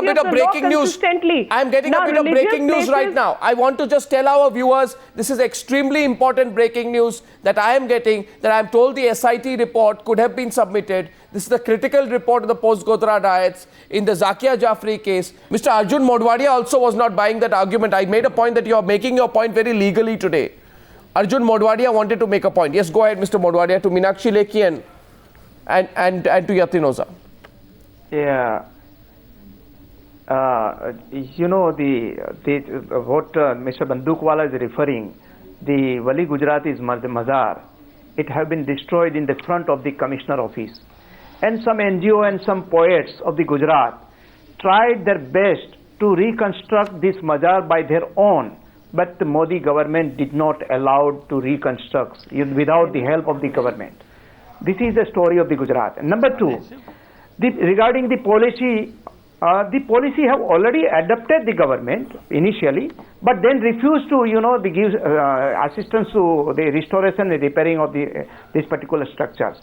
a bit of breaking news. I'm getting a bit of breaking news right now. I want to just tell our viewers this is extremely important breaking news that I am getting, that I'm told the SIT report could have been submitted. This is the critical report of the post-Godhra riots in the Zakia Jafri case. Mr. Arjun Modwadia also was not buying that argument. I made a point that you are making your point very legally today. Arjun Modwadia wanted to make a point. Yes, go ahead, Mr. Modwadia, to Meenakshi Lekhi and to Yatin Oza. Yeah. You know, what Mr. Bandukwala is referring, the Wali Gujarati's Mazar, it have been destroyed in the front of the commissioner office. And some NGO and some poets of the Gujarat tried their best to reconstruct this Mazar by their own, but the Modi government did not allow to reconstruct without the help of the government. This is the story of the Gujarat. Number two, regarding the policy have already adopted the government initially, but then refused to, give assistance to the restoration and repairing of these particular structures.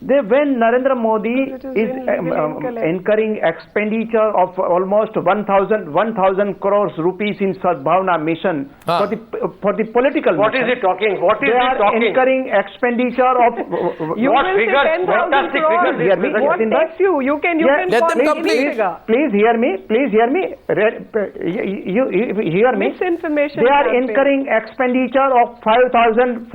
When Narendra Modi is incurring expenditure of almost 1,000 crores rupees in Sadbhavna mission for the political What mission, is he talking? What is they he are talking? incurring expenditure of What figures? Fantastic figures. Hear me, What takes you? You can Let them call complete. Please hear me. Please hear me. You hear me. Misinformation They are campaign. incurring expenditure of 5,000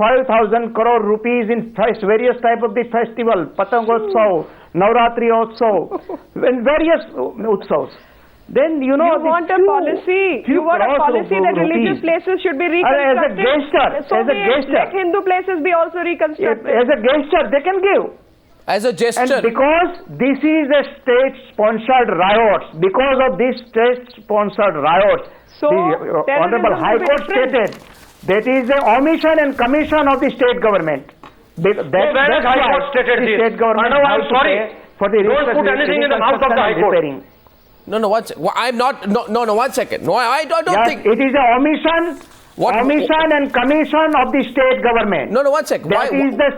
crore rupees in various type of the festival, Patangotsav, Navratri Utsav, and various utsavs. Then You want a policy. You want a policy that religious places should be reconstructed. As a gesture, Let Hindu places be also reconstructed. as a gesture, they can give. As a gesture. And because this is a state-sponsored riot, because of this state-sponsored riot, So, the Honorable terrorism High will be Court different. stated that is a omission and commission of the state government. Where has High Court stated the this? state government Arnav, I'm has to sorry. pay for the Don't put anything in the mouth of the High Court. repairing. No, I'm not. No, 1 second. No, I don't Yes, think. it is a omission. Omission and commission of the state government. No, 1 second. That is the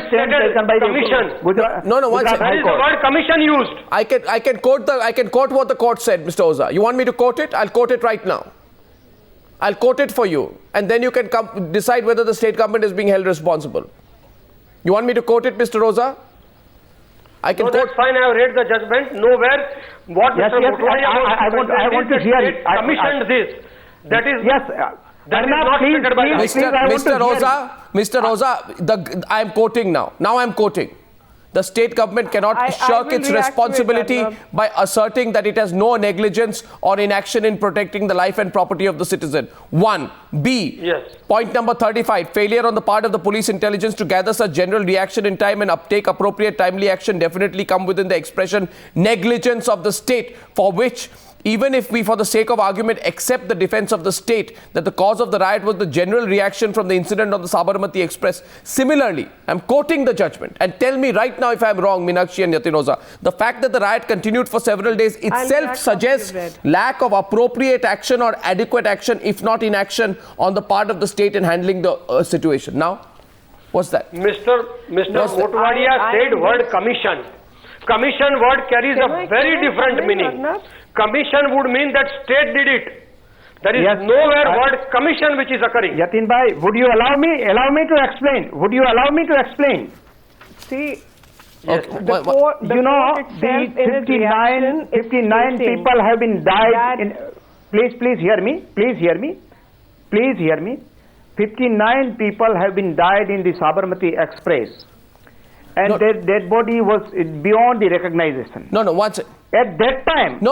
stand taken by commission. the Gujarat. No, 1 second. Where is the word commission used? I can quote what the court said, Mr. Oza. You want me to quote it? I'll quote it right now. I'll quote it for you, and then you can decide whether the state government is being held responsible. You want me to quote it, Mr. Oza? I can No, quote. that's fine. I have read the judgment. Nowhere what Yes, Mr. yes, Motwani I want to hear it. commissioned this. That is Yes, that is Arnav, not please, stated by the please, I want to Mr. hear Oza, I'm quoting now. Now I'm quoting. The state government cannot I shirk will its react to it, responsibility Arnav. by asserting that it has no negligence or inaction in protecting the life and property of the citizen. 1. B. Yes. Point number 35. Failure on the part of the police intelligence to gather such general reaction in time and uptake appropriate timely action definitely come within the expression negligence of the state, for which, even if we for the sake of argument accept the defense of the state that the cause of the riot was the general reaction from the incident on the Sabarmati Express, similarly, I'm quoting the judgment, and tell me right now if I'm wrong, Meenakshi and Yatin Oza, the fact that the riot continued for several days itself suggests lack of appropriate action or adequate action, if not inaction, on the part of the state in handling the situation. Now, what's that? Mr. Motwadia said word commission. Commission word carries a very different meaning. Commission would mean that state did it. There is nowhere word commission which is occurring. Yatin bhai, would you allow me to explain? Would you allow me to explain? See, Okay. You know, the 59 people have been died. Please hear me. Please hear me. Please hear me. 59 people have been died in the Sabarmati Express, and their dead body was beyond the recognition. No, one second. At that time, it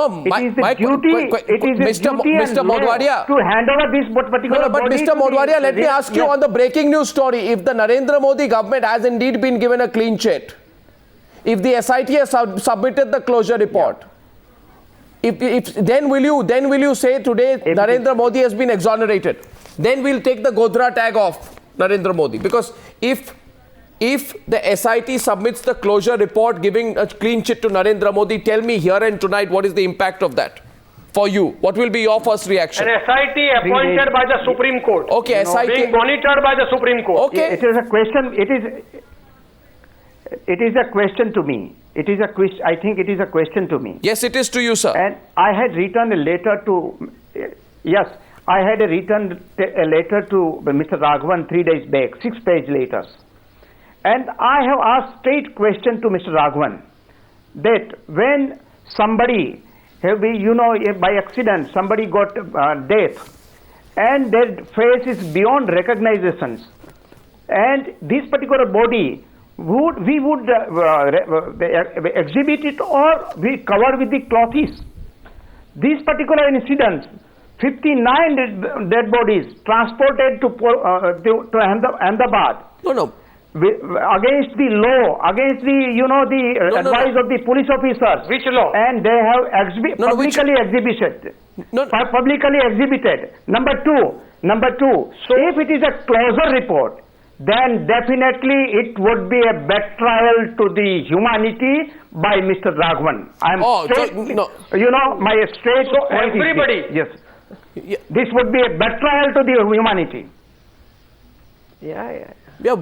is the duty. It is the duty Mr. Modwadia, to hand over this particular but body. Mr. Modwadia, let me ask you on the breaking news story. If the Narendra Modi government has indeed been given a clean sheet, if the SIT has submitted the closure report, then will you say today Narendra Modi has been exonerated? Then we'll take the Godhra tag off Narendra Modi, because if the SIT submits the closure report giving a clean chit to Narendra Modi, tell me here and tonight what is the impact of that for you? What will be your first reaction? An SIT appointed by the Supreme Court. Okay, SIT being monitored by the Supreme Court. Okay. It is a question. It is it is a question to me. It is a question. I think it is a question to me. Yes, it is to you, sir. And I had written a letter to. Yes, I had written a letter to Mr. Raghavan 3 days back, 6-page letters, and I have asked straight question to Mr. Raghavan that when somebody have been, by accident somebody got death, and their face is beyond recognitions, and this particular body we would exhibit it or we cover with the clothes. These particular incidents, 59 dead bodies transported to Ahmedabad. No. Against the law, against the advice of the police officers. Which law? And they have publicly exhibited. Publicly exhibited. Number two. So if it is a closure report, then definitely it would be a betrayal to the humanity by Mr. Raghavan. My straight So point is everybody. this. Yes. Yeah. This would be a betrayal to the humanity. Yeah. Yeah,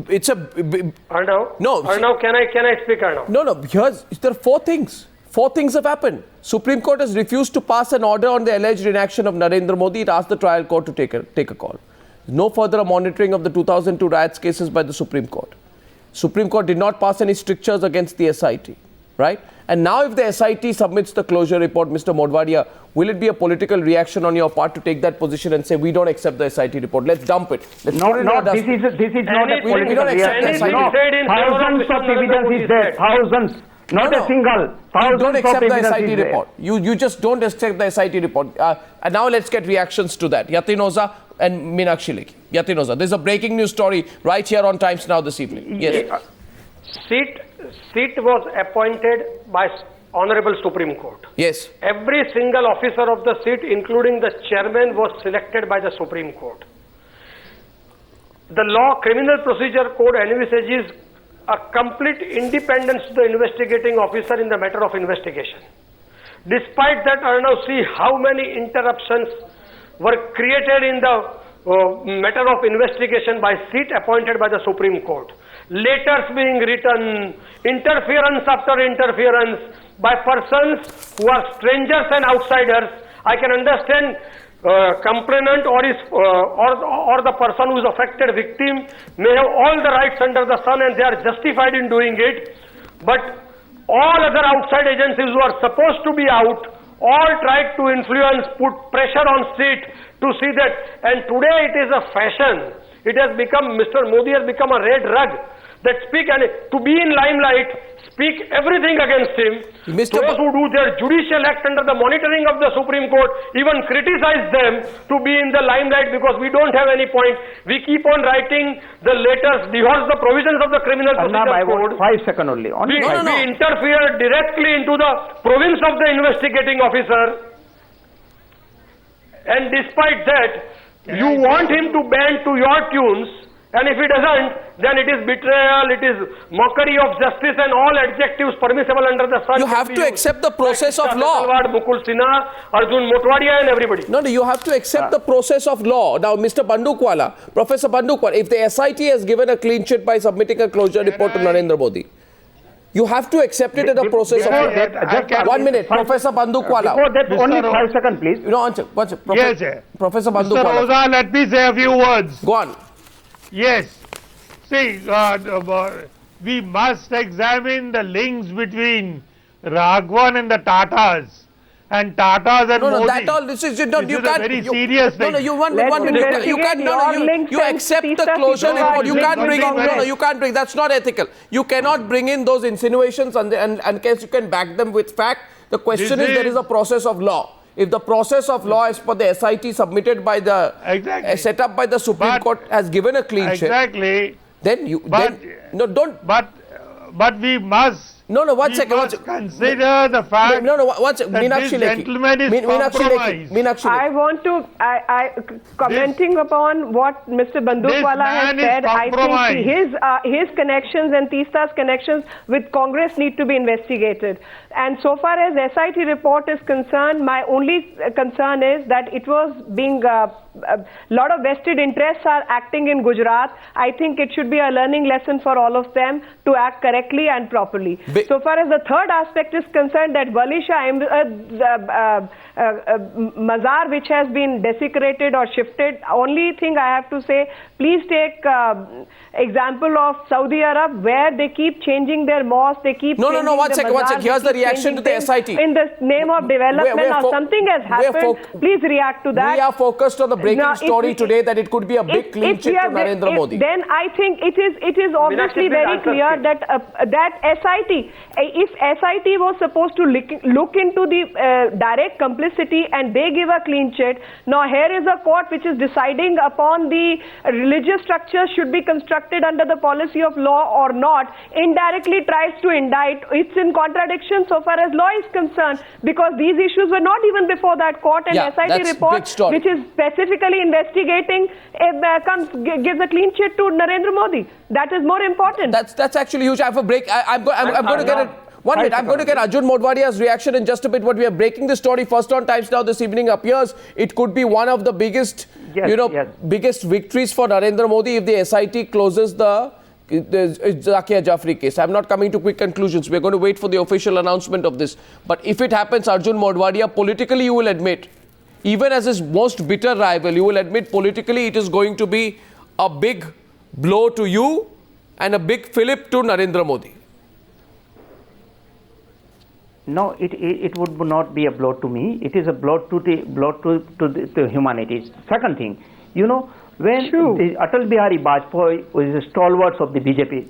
it's a... Arnav? No. Arnav, can I speak, Arnav? No, there are 4 things. 4 things have happened. Supreme Court has refused to pass an order on the alleged inaction of Narendra Modi. It asked the trial court to take a call. No further monitoring of the 2002 riots cases by the Supreme Court. Supreme Court did not pass any strictures against the SIT, right? And now if the SIT submits the closure report, Mr. Modwadia, will it be a political reaction on your part to take that position and say, we don't accept the SIT report, let's dump it? Let's this is not a political reaction. Thousands of evidence is there. Thousands. Not a single. You don't accept the SIT report. You just don't accept the SIT report. And now let's get reactions to that. Yathin Oza and Meenakshi Lekhi. Yathin Oza. There's a breaking news story right here on Times Now this evening. Yes. Seat was appointed by Honorable Supreme Court. Yes. Every single officer of the seat, including the chairman, was selected by the Supreme Court. The law, Criminal Procedure Code envisages a complete independence to the investigating officer in the matter of investigation. Despite that, Arnav, see how many interruptions were created in the matter of investigation by seat appointed by the Supreme Court. Letters being written, interference after interference by persons who are strangers and outsiders. I can understand complainant or the person who is affected victim may have all the rights under the sun and they are justified in doing it, but all other outside agencies who are supposed to be out all tried to influence, put pressure on seat to see that, and today it is a fashion. It has become, Mr. Modi has become a red rug that speak, and to be in limelight, speak everything against him. Those who do their judicial act under the monitoring of the Supreme Court even criticize them to be in the limelight because we don't have any point. We keep on writing the letters, rehearse the provisions of the Criminal Procedure Code. 5 seconds only. We interfere directly into the province of the investigating officer. And despite that, you want him to bend to your tunes. And if he doesn't, then it is betrayal, it is mockery of justice and all adjectives permissible under the sun. You have to accept the process of law. Mukul Sinha, Arjun Motwadia and everybody. No, you have to accept the process of law. Now, Mr. Bandukwala, Professor Bandukwala, if the SIT has given a clean sheet by submitting a closure report to Narendra Modi, you have to accept it in the process of law. 1 minute, Professor Bandukwala. Before that, only 5 seconds, please. Yes, Professor Bandukwala. Mr. Oza, let me say a few words. Go on. Yes. See, we must examine the links between Raghavan and the Tatas. And Tatas and Modi. That all, this is, you can't. Very serious thing. You accept the closure report. You can't bring in, you can't bring, that's not ethical. You cannot bring in those insinuations and you can back them with fact. The question is there is a process of law. If the process of law as per the SIT submitted by the, set up by the Supreme Court has given a clean sheet. Exactly. Then you, but we must No, no, one we second. must consider the fact No, one second. that Meenakshi this Lekhi. gentleman is compromised. Meenakshi I Lekhi. want to, commenting upon what Mr. Bandukwala has man is said, I compromised. think his connections and Teesta's connections with Congress need to be investigated. And so far as SIT report is concerned, my only concern is that it was being, a lot of vested interests are acting in Gujarat. I think it should be a learning lesson for all of them to act correctly and properly. So far as the third aspect is concerned, that Walisha Mazar, which has been desecrated or shifted, only thing I have to say, please take example of Saudi Arab, where they keep changing their mosque, they keep No, one changing the second. mazars, Here's they the keep reaction to the changing SIT. things in the name of development. Now something has happened, please react to that. We are focused on the breaking Now, story today that it could be a big clean chit to Narendra Modi. Then I think it is obviously very clear that that SIT, if SIT was supposed to look into the direct complicity and they give a clean chit, now here is a court which is deciding upon the religious structure should be constructed under the policy of law or not, indirectly tries to indict. It's in contradiction so far as law is concerned, because these issues were not even before that court, and SIT report, which is specifically investigating, gives a clean chit to Narendra Modi. That is more important. That's actually huge. I have a break. I'm going to get it. 1 minute. I'm going to get Arjun Modwadia's reaction in just a bit. But we are breaking the story. First on Times Now this evening appears it could be one of the biggest, biggest victories for Narendra Modi if the SIT closes the Zakia Jafri case. I'm not coming to quick conclusions. We're going to wait for the official announcement of this. But if it happens, Arjun Modwadia, politically you will admit, even as his most bitter rival, you will admit politically it is going to be a big blow to you and a big fillip to Narendra Modi. No, it would not be a blow to me. It is a blow to the humanities. Second thing, when the Atal Bihari Vajpayee was a stalwart of the BJP,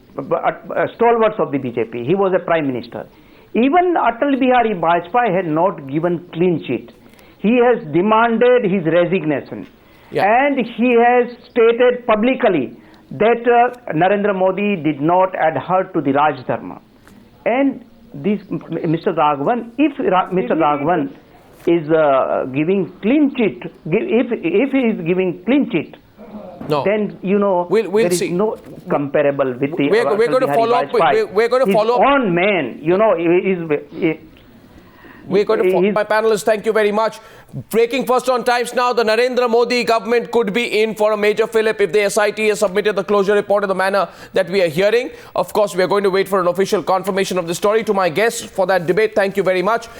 he was a prime minister. Even Atal Bihari Vajpayee had not given clean chit. He has demanded his resignation, and he has stated publicly that Narendra Modi did not adhere to the Raj Dharma. And this Mr. Raghavan, if Mr. Raghavan is giving clean chit, if he is giving clean chit, then we'll there see. is no comparable with the we're going to follow up. We're going to follow up. His own man, We're going to follow my panelists. Thank you very much. Breaking first on Times Now, the Narendra Modi government could be in for a major fillip if the SIT has submitted the closure report in the manner that we are hearing. Of course, we are going to wait for an official confirmation of the story. To my guests for that debate, thank you very much.